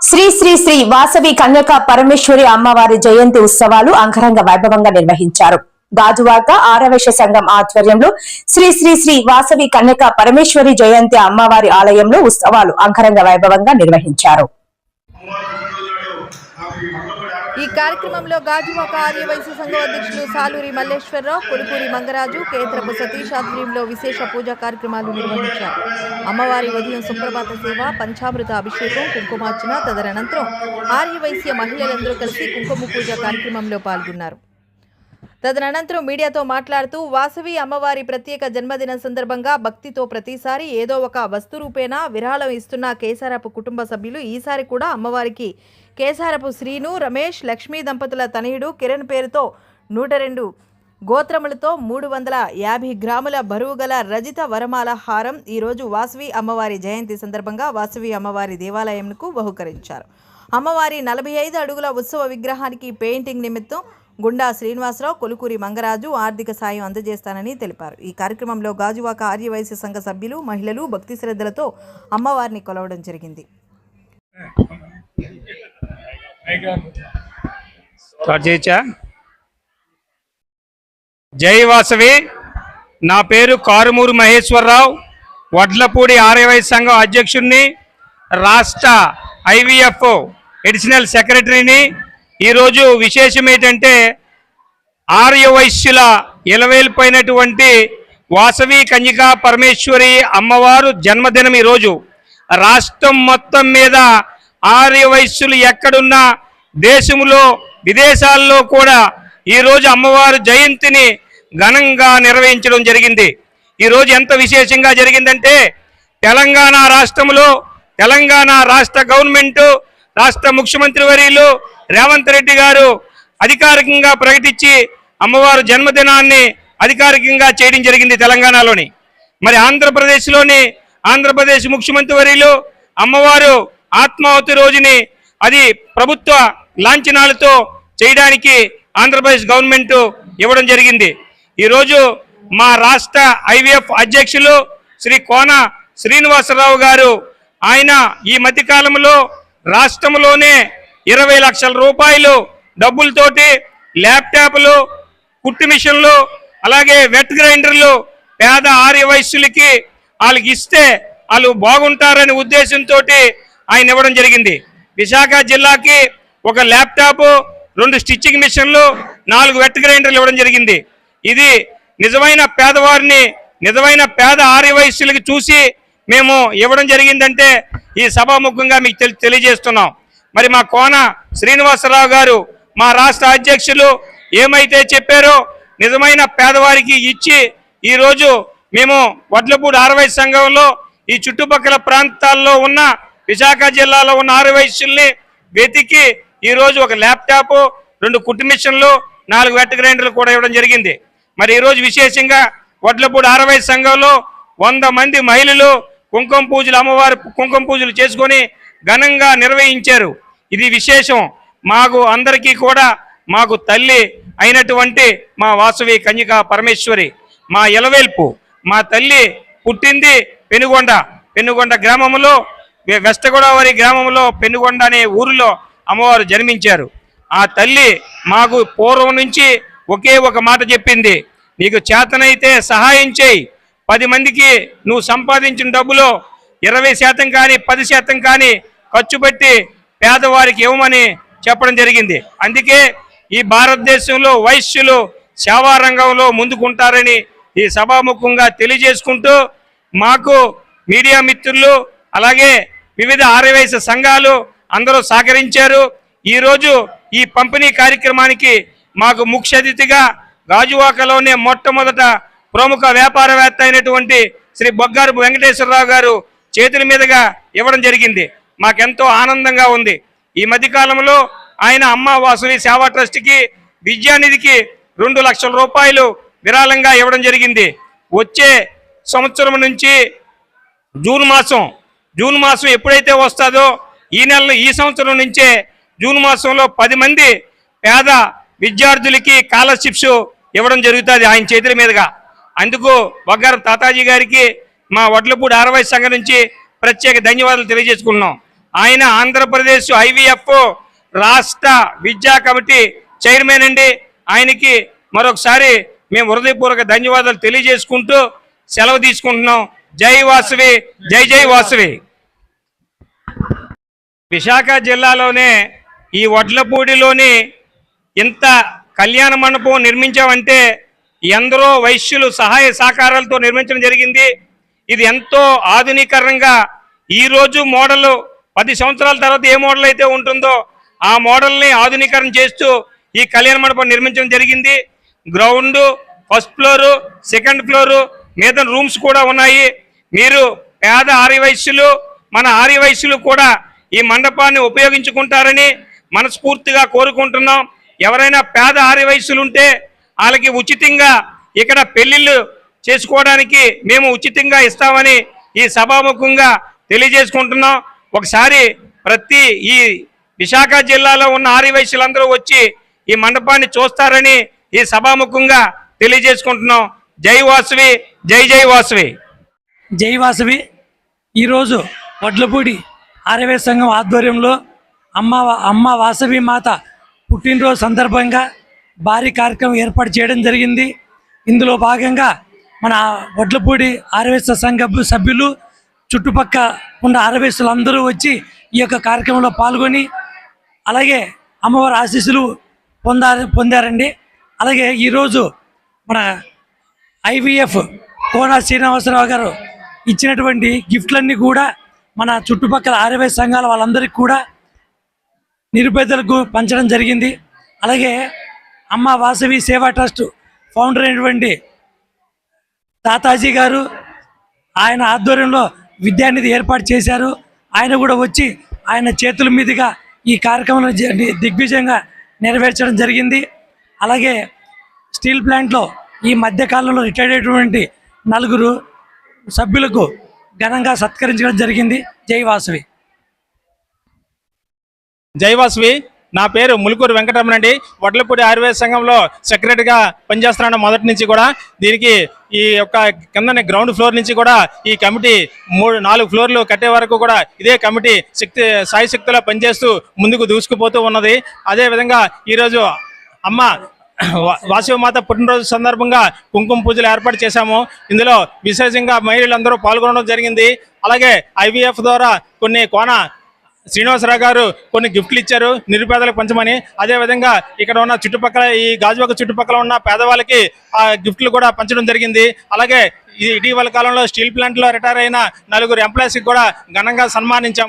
శ్రీ శ్రీ శ్రీ వాసవి కన్యకా పరమేశ్వరి అమ్మవారి జయంతి ఉత్సవాలు అంగరంగ వైభవంగా నిర్వహించారు. గాజువాక ఆరవేశ సంఘం ఆధ్వర్యంలో శ్రీ శ్రీ శ్రీ వాసవి కన్యకా పరమేశ్వరి జయంతి అమ్మవారి ఆలయంలో ఉత్సవాలు అంగరంగ వైభవంగా నిర్వహించారు. ఈ కార్యక్రమంలో గాజువాక ఆర్యవైశ్య సంఘం అధ్యక్షులు సాలూరి మల్లేశ్వరరావు, కొలుకూరి మంగరాజు, కేంద్రపు సతీష్ ఆధ్వర్యంలో విశేష పూజా కార్యక్రమాలు నిర్వహించారు. అమ్మవారి ఉదయం సుప్రభాత సేవ, పంచామృత అభిషేకం, కుంకుమార్చన, తదనంతరం ఆర్యవైశ్య మహిళలందరూ కలిసి కుంకుమ పూజ కార్యక్రమంలో పాల్గొన్నారు. తదనంతరం మీడియాతో మాట్లాడుతూ వాసవి అమ్మవారి ప్రత్యేక జన్మదినం సందర్భంగా భక్తితో ప్రతిసారి ఏదో ఒక వస్తు రూపేణా విరాళం ఇస్తున్న కేసారపు కుటుంబ సభ్యులు ఈసారి కూడా అమ్మవారికి కేసారపు శ్రీను, రమేష్, లక్ష్మీ దంపతుల తనయుడు కిరణ్ పేరుతో 102 గోత్రములతో 350 గ్రాముల బరువు గల రజిత వరమాల హారం ఈరోజు వాసవి అమ్మవారి జయంతి సందర్భంగా వాసవి అమ్మవారి దేవాలయంకు బహుకరించారు. అమ్మవారి 45 అడుగుల ఉత్సవ విగ్రహానికి పెయింటింగ్ నిమిత్తం గుండా శ్రీనివాసరావు, కొలుకూరి మంగరాజు ఆర్థిక సాయం అందజేస్తానని తెలిపారు. ఈ కార్యక్రమంలో గాజువాక ఆర్యవైశ్య సంఘ సభ్యులు, మహిళలు భక్తి శ్రద్ధలతో అమ్మవారిని కొలవడం జరిగింది. జై వాసవి. నా పేరు కారుమూరు మహేశ్వరరావు, వడ్లపూడి ఆర్యవైశ్య సంఘం అధ్యక్షుడిని, రాష్ట్ర IVF అడిషనల్ సెక్రటరీని. ఈరోజు విశేషం ఏంటంటే ఆర్యవైశ్యుల ఇలవేల్పోయినటువంటి వాసవి కన్యకా పరమేశ్వరి అమ్మవారు జన్మదినం. ఈరోజు రాష్ట్రం మొత్తం మీద ఆర్యవైశ్యులు ఎక్కడున్నా దేశంలో విదేశాల్లో కూడా ఈరోజు అమ్మవారి జయంతిని ఘనంగా నిర్వహించడం జరిగింది. ఈరోజు ఎంత విశేషంగా జరిగిందంటే తెలంగాణ రాష్ట్రంలో తెలంగాణ రాష్ట్ర గవర్నమెంటు, రాష్ట్ర ముఖ్యమంత్రి వర్యులు రేవంత్ రెడ్డి గారు అధికారికంగా ప్రకటించి అమ్మవారి జన్మదినాన్ని అధికారికంగా చేయడం జరిగింది తెలంగాణలోని. మరి ఆంధ్రప్రదేశ్ ముఖ్యమంత్రి వర్యులు అమ్మవారు ఆత్మావతి రోజుని అది ప్రభుత్వ లాంఛనాలతో చేయడానికి ఆంధ్రప్రదేశ్ గవర్నమెంట్ ఇవ్వడం జరిగింది. ఈరోజు మా రాష్ట్ర IVF అధ్యక్షులు శ్రీ కోన శ్రీనివాసరావు గారు, ఆయన ఈ మధ్యకాలంలో రాష్ట్రంలోనే 20 లక్షల రూపాయలు డబ్బులతోటి ల్యాప్టాప్లు, కుట్టు మిషన్లు, అలాగే వెట్ గ్రైండర్లు పేద ఆర్యవైశ్యులకి వాళ్ళకి ఇస్తే వాళ్ళు బాగుంటారనే ఉద్దేశంతో ఆయన ఇవ్వడం జరిగింది. విశాఖ జిల్లాకి ఒక ల్యాప్టాప్, 2 స్టిచ్చింగ్ మిషన్లు, 4 వెట్ గ్రైండర్లు ఇవ్వడం జరిగింది. ఇది నిజమైన పేదవారిని, నిజమైన పేద ఆర్యవైశ్యులకి చూసి మేము ఇవ్వడం జరిగిందంటే ఈ సభాముఖంగా మీకు తెలియజేస్తున్నాం. మరి మా కోన శ్రీనివాసరావు గారు, మా రాష్ట్ర అధ్యక్షులు ఏమైతే చెప్పారో నిజమైన పేదవారికి ఇచ్చి ఈరోజు మేము వడ్లపూడి ఆర్యవైశ్య సంఘంలో ఈ చుట్టుపక్కల ప్రాంతాల్లో ఉన్న విశాఖ జిల్లాలో ఉన్న ఆర్యవైశ్యుల్ని వెతికి ఈరోజు ఒక ల్యాప్టాప్, 2 కుట్టు మిషన్లు, 4 వెట్ గ్రైండర్లు కూడా ఇవ్వడం జరిగింది. మరి ఈరోజు విశేషంగా వడ్లపూడి ఆర్యవైశ్య సంఘంలో 100 మంది మహిళలు కుంకుమ పూజలు, అమ్మవారి కుంకుమ పూజలు చేసుకొని ఘనంగా నిర్వహించారు. ఇది విశేషం. మాకు అందరికీ కూడా మాకు తల్లి అయినటువంటి మా వాసవి కన్యకా పరమేశ్వరి, మా ఇలవేల్పు, మా తల్లి పుట్టింది పెనుగొండ గ్రామంలో, వెస్ట్ గోదావరి గ్రామంలో పెనుగొండ అనే ఊరిలో అమ్మవారు జన్మించారు. ఆ తల్లి మాకు పూర్వం నుంచి ఒకే ఒక మాట చెప్పింది, నీకు చేతనైతే సహాయం చేయి, 10 మందికి నువ్వు సంపాదించిన డబ్బులో 20% కానీ 10% కానీ ఖర్చు పెట్టి పేదవారికి ఇవ్వమని చెప్పడం జరిగింది. అందుకే ఈ భారతదేశంలో వైశ్యులు సేవా రంగంలో ముందుకుంటారని ఈ సభాముఖంగా తెలియజేసుకుంటూ మాకు మీడియా మిత్రులు అలాగే వివిధ ఆర్యవైశ్య సంఘాలు అందరూ సహకరించారు. ఈరోజు ఈ పంపిణీ కార్యక్రమానికి మాకు ముఖ్య అతిథిగా గాజువాకలోనే మొట్టమొదట ప్రముఖ వ్యాపారవేత్త అయినటువంటి శ్రీ బొగ్గారపు వెంకటేశ్వరరావు గారు చేతుల మీదుగా ఇవ్వడం జరిగింది. మాకెంతో ఆనందంగా ఉంది. ఈ మధ్యకాలంలో ఆయన అమ్మ వాసవి సేవా ట్రస్ట్కి, విద్యానిధికి 2 లక్షల రూపాయలు విరాళంగా ఇవ్వడం జరిగింది. వచ్చే సంవత్సరం నుంచి జూన్ మాసం ఎప్పుడైతే వస్తుందో ఈ సంవత్సరం నుంచే జూన్ మాసంలో 10 మంది పేద విద్యార్థులకి స్కాలర్షిప్స్ ఇవ్వడం జరుగుతుంది ఆయన చేతుల మీదుగా. అందుకు బొగ్గారపు తాతాజీ గారికి మా వడ్లపూడి ఆర్యవైశ్య సంఘం నుంచి ప్రత్యేక ధన్యవాదాలు తెలియజేసుకున్నాం. ఆయన ఆంధ్రప్రదేశ్ IVF రాష్ట్ర విద్యా కమిటీ చైర్మన్ అండి. ఆయనకి మరొకసారి మేము హృదయపూర్వక ధన్యవాదాలు తెలియజేసుకుంటూ సెలవు తీసుకుంటున్నాం. జై వాసవి, జై జై వాసవి. విశాఖ జిల్లాలోనే ఈ వడ్లపూడిలోని ఇంత కళ్యాణ మండపం నిర్మించామంటే ఎందరో వైశ్యులు సహాయ సహకారాలతో నిర్మించడం జరిగింది. ఇది ఎంతో ఆధునీకరంగా ఈరోజు మోడల్ 10 సంవత్సరాల తర్వాత ఏ మోడల్ అయితే ఉంటుందో ఆ మోడల్ని ఆధునీకరణ చేస్తూ ఈ కళ్యాణ మండపం నిర్మించడం జరిగింది. Ground, first floor, second floor, మీద రూమ్స్ కూడా ఉన్నాయి. మీరు పేద ఆర్యవైశ్యులు, మన ఆర్యవైశ్యులు కూడా ఈ మండపాన్ని ఉపయోగించుకుంటారని మనస్ఫూర్తిగా కోరుకుంటున్నాం. ఎవరైనా పేద ఆర్యవైశ్యులు ఉంటే వాళ్ళకి ఉచితంగా ఇక్కడ పెళ్లిళ్ళు చేసుకోవడానికి మేము ఉచితంగా ఇస్తామని ఈ సభాముఖంగా తెలియజేసుకుంటున్నాం. ఒకసారి ప్రతి ఈ విశాఖ జిల్లాలో ఉన్న ఆర్యవైశ్యులందరూ వచ్చి ఈ మండపాన్ని చూస్తారని ఈ సభాముఖంగా తెలియజేసుకుంటున్నాం. జై వాసవి, జై జై వాసవి. జై వాసవి. ఈరోజు వడ్లపూడి ఆర్యవైశ్య సంఘం ఆధ్వర్యంలో అమ్మ వాసవి మాత పుట్టినరోజు సందర్భంగా భారీ కార్యక్రమం ఏర్పాటు చేయడం జరిగింది. ఇందులో భాగంగా మన వడ్లపూడి ఆర్యవైశ్య సంఘ సభ్యులు, చుట్టుపక్క ఉన్న ఆర్యవైశ్యులందరూ వచ్చి ఈ యొక్క కార్యక్రమంలో పాల్గొని అలాగే అమ్మవారి ఆశీస్సులు పొందారండి. అలాగే ఈరోజు మన IVF కోన శ్రీనివాసరావు గారు ఇచ్చినటువంటి గిఫ్ట్లన్నీ కూడా మన చుట్టుపక్కల ఆర్యవైశ్య సంఘాల వాళ్ళందరికీ కూడా నిరుపేదలకు పంచడం జరిగింది. అలాగే అమ్మ వాసవి సేవా ట్రస్ట్ ఫౌండర్ అయినటువంటి తాతాజీ గారు ఆయన ఆధ్వర్యంలో విద్యానిధి ఏర్పాటు చేశారు. ఆయన కూడా వచ్చి ఆయన చేతుల మీదుగా ఈ కార్యక్రమం దిగ్విజయంగా నెరవేర్చడం జరిగింది. అలాగే స్టీల్ ప్లాంట్లో ఈ మధ్యకాలంలో రిటైర్డ్ అయినటువంటి 4 సభ్యులకు ఘనంగా సత్కరించడం జరిగింది. జై వాసవి. జై వాసవి. నా పేరు ములుకూరు వెంకటరమణ అండి. వడ్లపూడి ఆర్యవైశ్య సంఘంలో సెక్రటరీగా పనిచేస్తున్నాను మొదటి నుంచి కూడా. దీనికి ఈ యొక్క కింద గ్రౌండ్ ఫ్లోర్ నుంచి కూడా ఈ కమిటీ 4 ఫ్లోర్లు కట్టే వరకు కూడా ఇదే కమిటీ సాయశక్తిలో పనిచేస్తూ ముందుకు దూసుకుపోతూ ఉన్నది. అదేవిధంగా ఈరోజు అమ్మ వాసవి మాత పుట్టినరోజు సందర్భంగా కుంకుమ పూజలు ఏర్పాటు చేశాము. ఇందులో విశేషంగా మహిళలందరూ పాల్గొనడం జరిగింది. అలాగే IVF ద్వారా కొన్ని కోన శ్రీనివాసరావు గారు కొన్ని గిఫ్ట్లు ఇచ్చారు నిరుపేదలకు పంచమని. అదేవిధంగా ఇక్కడ ఉన్న చుట్టుపక్కల ఈ గాజువాక చుట్టుపక్కల ఉన్న పేదవాళ్ళకి ఆ గిఫ్ట్లు కూడా పంచడం జరిగింది. అలాగే ఇటీవల కాలంలో స్టీల్ ప్లాంట్లో రిటైర్ అయిన 4 ఎంప్లాయీస్కి కూడా ఘనంగా సన్మానించాం.